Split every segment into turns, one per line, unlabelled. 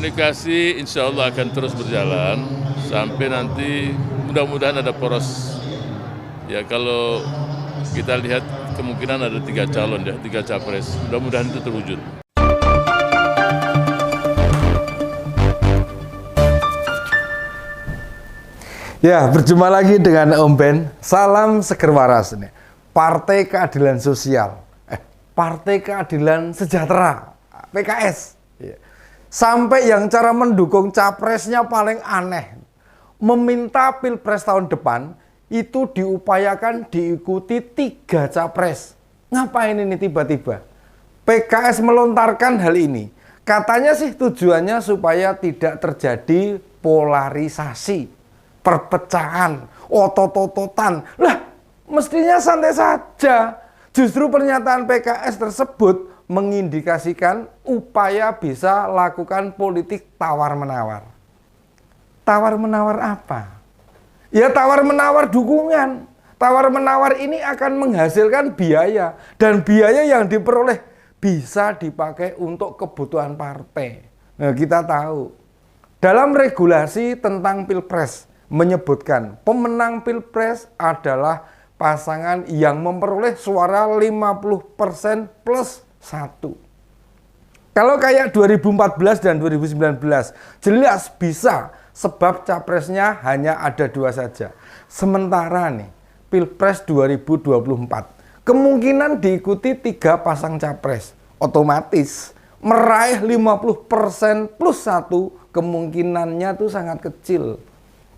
Komunikasi insya Allah akan terus berjalan sampai nanti mudah-mudahan ada poros. Ya kalau kita lihat kemungkinan ada 3 calon ya, 3 capres. Mudah-mudahan itu terwujud.
Ya, berjumpa lagi dengan Om Ben. Salam seger waras nih. Partai Keadilan Sosial, Partai Keadilan Sejahtera, PKS. Sampai yang cara mendukung capresnya paling aneh. Meminta pilpres tahun depan itu diupayakan diikuti 3 capres. Ngapain ini tiba-tiba? PKS melontarkan hal ini. Katanya sih tujuannya supaya tidak terjadi polarisasi, perpecahan, otot-ototan. Lah, mestinya santai saja. Justru pernyataan PKS tersebut mengindikasikan upaya bisa lakukan politik tawar-menawar. Tawar-menawar apa? Ya tawar-menawar dukungan. Tawar-menawar ini akan menghasilkan biaya. Dan biaya yang diperoleh bisa dipakai untuk kebutuhan partai. Nah, kita tahu. Dalam regulasi tentang pilpres, menyebutkan pemenang pilpres adalah pasangan yang memperoleh suara 50% plus 1. Kalau kayak 2014 dan 2019 jelas bisa, sebab capresnya hanya ada 2 saja. Sementara nih pilpres 2024 kemungkinan diikuti 3 pasang capres, otomatis meraih 50% plus 1 kemungkinannya tuh sangat kecil.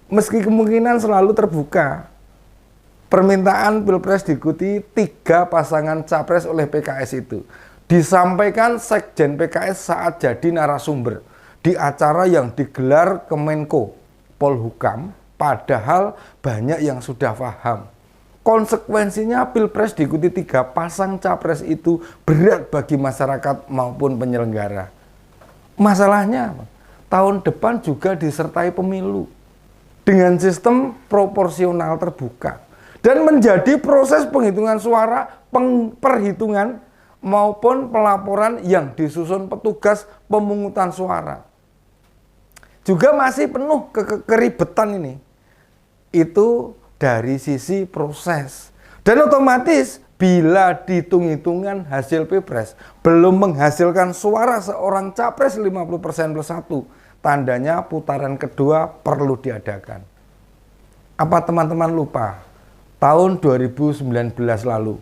Meski kemungkinan selalu terbuka. Permintaan pilpres diikuti 3 pasangan capres oleh PKS itu disampaikan Sekjen PKS saat jadi narasumber di acara yang digelar Kemenko Polhukam, padahal banyak yang sudah paham. Konsekuensinya pilpres diikuti 3 pasang capres itu berat bagi masyarakat maupun penyelenggara. Masalahnya tahun depan juga disertai pemilu dengan sistem proporsional terbuka dan menjadi proses penghitungan suara, perhitungan maupun pelaporan yang disusun petugas pemungutan suara. Juga masih penuh keribetan ini. Itu dari sisi proses. Dan otomatis bila dihitung-hitungan hasil pilpres belum menghasilkan suara seorang capres 50% plus 1, tandanya putaran kedua perlu diadakan. Apa teman-teman lupa? Tahun 2019 lalu,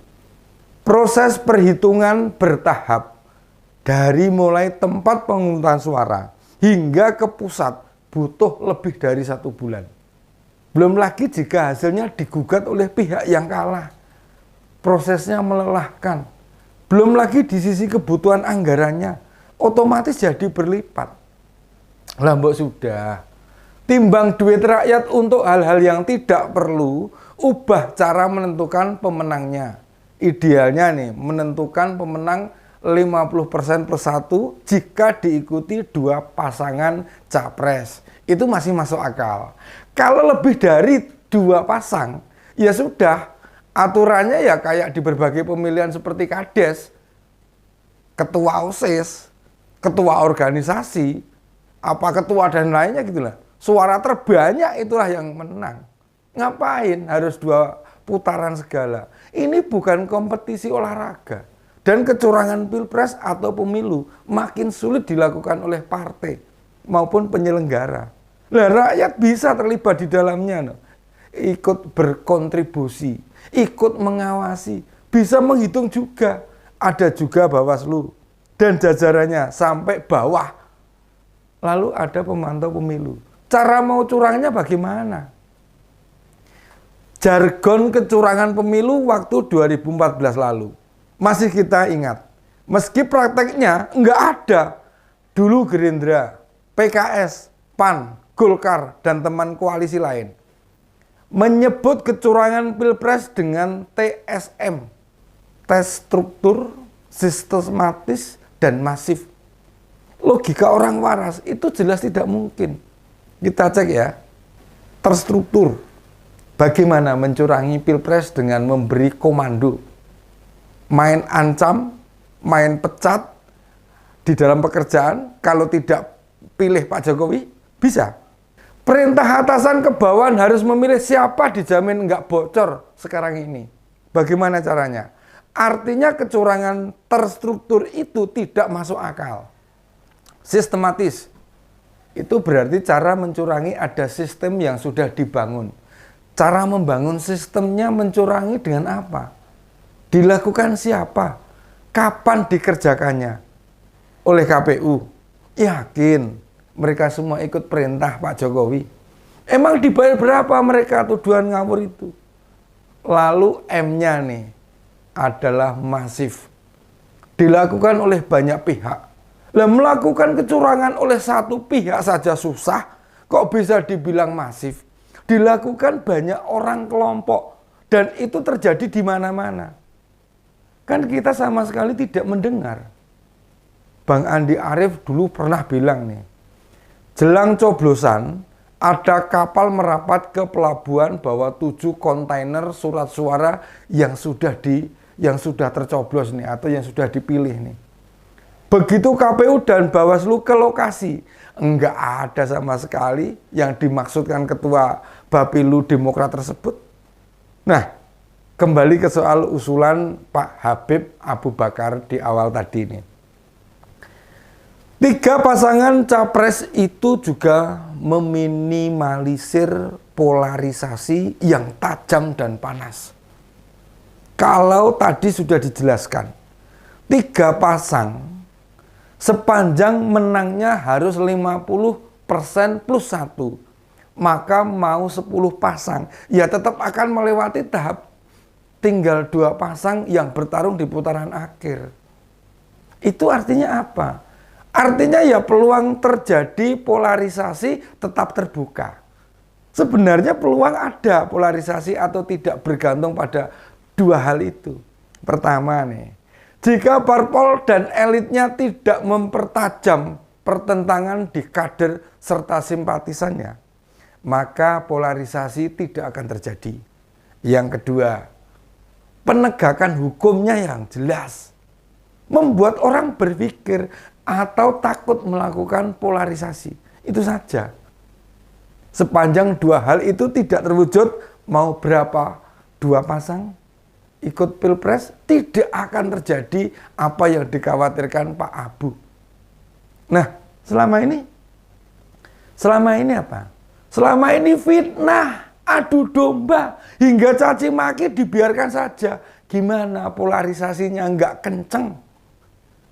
proses perhitungan bertahap dari mulai tempat pemungutan suara hingga ke pusat butuh lebih dari 1 bulan. Belum lagi jika hasilnya digugat oleh pihak yang kalah. Prosesnya melelahkan. Belum lagi di sisi kebutuhan anggarannya, otomatis jadi berlipat. Lah mbok sudah, timbang duit rakyat untuk hal-hal yang tidak perlu, ubah cara menentukan pemenangnya. Idealnya nih, menentukan pemenang 50% plus 1 jika diikuti 2 pasangan capres. Itu masih masuk akal. Kalau lebih dari 2 pasang, ya sudah, aturannya ya kayak di berbagai pemilihan seperti Kades, ketua OSIS, ketua organisasi, apa ketua dan lainnya gitulah. Suara terbanyak itulah yang menang. Ngapain harus 2 putaran segala? Ini bukan kompetisi olahraga. Dan kecurangan pilpres atau pemilu makin sulit dilakukan oleh partai maupun penyelenggara. Nah, rakyat bisa terlibat di dalamnya, ikut berkontribusi, ikut mengawasi, bisa menghitung juga. Ada juga Bawaslu dan jajarannya sampai bawah. Lalu ada pemantau pemilu. Cara mau curangnya bagaimana? Jargon kecurangan pemilu waktu 2014 lalu. Masih kita ingat. Meski prakteknya enggak ada. Dulu Gerindra, PKS, PAN, Golkar, dan teman koalisi lain menyebut kecurangan pilpres dengan TSM. Tes struktur, sistematis, dan masif. Logika orang waras itu jelas tidak mungkin. Kita cek ya, terstruktur. Bagaimana mencurangi pilpres dengan memberi komando, main ancam, main pecat di dalam pekerjaan, kalau tidak pilih Pak Jokowi? Bisa. Perintah atasan ke bawahan harus memilih siapa dijamin nggak bocor sekarang ini. Bagaimana caranya? Artinya kecurangan terstruktur itu tidak masuk akal. Sistematis. Itu berarti cara mencurangi ada sistem yang sudah dibangun. Cara membangun sistemnya mencurangi dengan apa? Dilakukan siapa? Kapan dikerjakannya? Oleh KPU. Yakin mereka semua ikut perintah Pak Jokowi. Emang dibayar berapa mereka tuduhan ngawur itu? Lalu M-nya nih adalah masif. Dilakukan oleh banyak pihak. Lah melakukan kecurangan oleh satu pihak saja susah, kok bisa dibilang masif? Dilakukan banyak orang kelompok dan itu terjadi di mana-mana. Kan kita sama sekali tidak mendengar. Bang Andi Arief dulu pernah bilang nih, jelang coblosan ada kapal merapat ke pelabuhan bawa 7 kontainer surat suara yang sudah tercoblos nih atau yang sudah dipilih nih. Begitu KPU dan Bawaslu ke lokasi, enggak ada sama sekali yang dimaksudkan ketua Bapilu Demokrat tersebut. Nah, kembali ke soal usulan Pak Habib Abu Bakar di awal tadi nih. 3 pasangan capres itu juga meminimalisir polarisasi yang tajam dan panas. Kalau tadi sudah dijelaskan, 3 pasang sepanjang menangnya harus 50% plus 1, maka mau 10 pasang, ya tetap akan melewati tahap tinggal 2 pasang yang bertarung di putaran akhir. Itu artinya apa? Artinya ya peluang terjadi polarisasi tetap terbuka. Sebenarnya peluang ada polarisasi atau tidak bergantung pada 2 hal itu. Pertama nih, jika parpol dan elitnya tidak mempertajam pertentangan di kader serta simpatisannya, maka polarisasi tidak akan terjadi. Yang kedua, penegakan hukumnya yang jelas membuat orang berpikir atau takut melakukan polarisasi. Itu saja. Sepanjang 2 hal itu tidak terwujud, mau berapa 2 pasang ikut pilpres, tidak akan terjadi apa yang dikhawatirkan Pak Abu. Nah, selama ini apa? Selama ini fitnah, adu domba, hingga caci maki dibiarkan saja. Gimana polarisasinya nggak kenceng?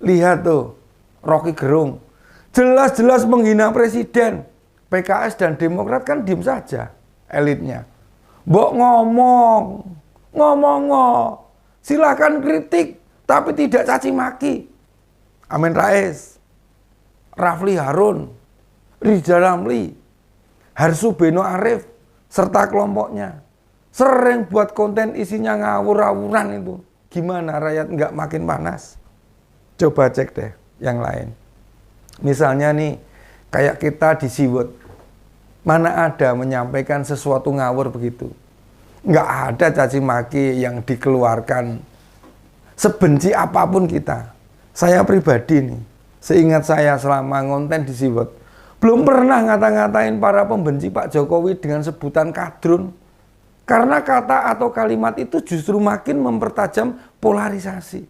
Lihat tuh, Rocky Gerung jelas-jelas menghina presiden. PKS dan Demokrat kan diem saja elitnya. Mbok ngomong, silakan kritik tapi tidak caci maki. Amin Rais, Rafli Harun, Rizal Ramli, Harsu Beno Arif serta kelompoknya sering buat konten isinya ngawur-ngawuran itu. Gimana rakyat nggak makin panas? Coba cek deh yang lain. Misalnya nih, kayak kita di Siwut, mana ada menyampaikan sesuatu ngawur begitu? Nggak ada caci maki yang dikeluarkan. Sebenci apapun kita. Saya pribadi nih, seingat saya selama ngonten di Siwut, belum pernah ngata-ngatain para pembenci Pak Jokowi dengan sebutan kadrun. Karena kata atau kalimat itu justru makin mempertajam polarisasi.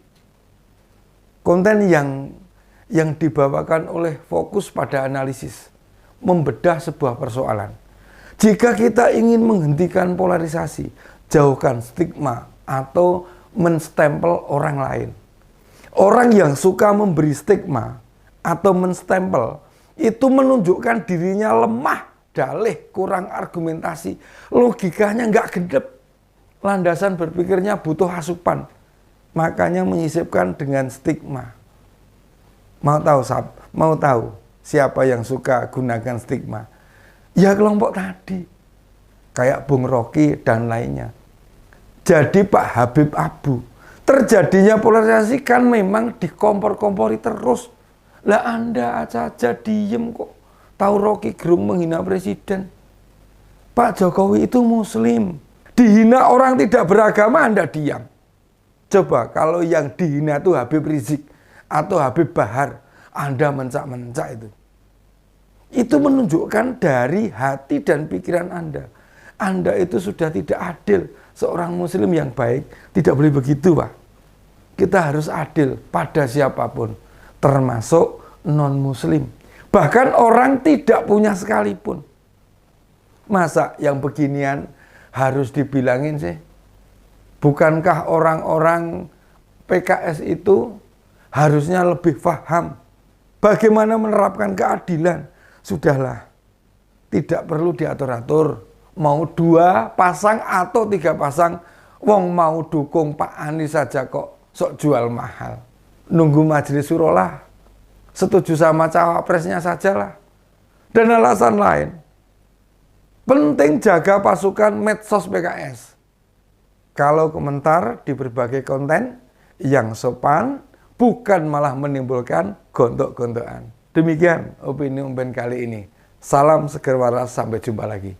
Konten yang dibawakan oleh fokus pada analisis, membedah sebuah persoalan. Jika kita ingin menghentikan polarisasi, jauhkan stigma atau menstempel orang lain. Orang yang suka memberi stigma atau menstempel itu menunjukkan dirinya lemah, dalih, kurang argumentasi, logikanya nggak gendep, landasan berpikirnya butuh asupan. Makanya menyisipkan dengan stigma. Mau tahu siapa yang suka gunakan stigma? Ya kelompok tadi. Kayak Bung Rocky dan lainnya. Jadi Pak Habib Abu, terjadinya polarisasi kan memang dikompor-kompori terus. Lah Anda aja diem kok. Tahu Rocky Gerung menghina presiden. Pak Jokowi itu muslim. Dihina orang tidak beragama Anda diam. Coba kalau yang dihina itu Habib Rizik atau Habib Bahar, Anda mencak-mencak itu. Itu menunjukkan dari hati dan pikiran Anda. Anda itu sudah tidak adil. Seorang muslim yang baik tidak boleh begitu, Pak. Kita harus adil pada siapapun, termasuk non-muslim. Bahkan orang tidak punya sekalipun. Masa yang beginian harus dibilangin sih? Bukankah orang-orang PKS itu harusnya lebih paham bagaimana menerapkan keadilan? Sudahlah, tidak perlu diatur-atur. Mau 2 pasang atau 3 pasang, wong mau dukung Pak Anies saja kok sok jual mahal. Nunggu majelis syuro lah, setuju sama cawapresnya sajalah. Dan alasan lain, penting jaga pasukan medsos PKS. Kalau komentar di berbagai konten yang sopan, bukan malah menimbulkan gontok-gontokan. Demikian opini Umben kali ini. Salam seger waras, sampai jumpa lagi.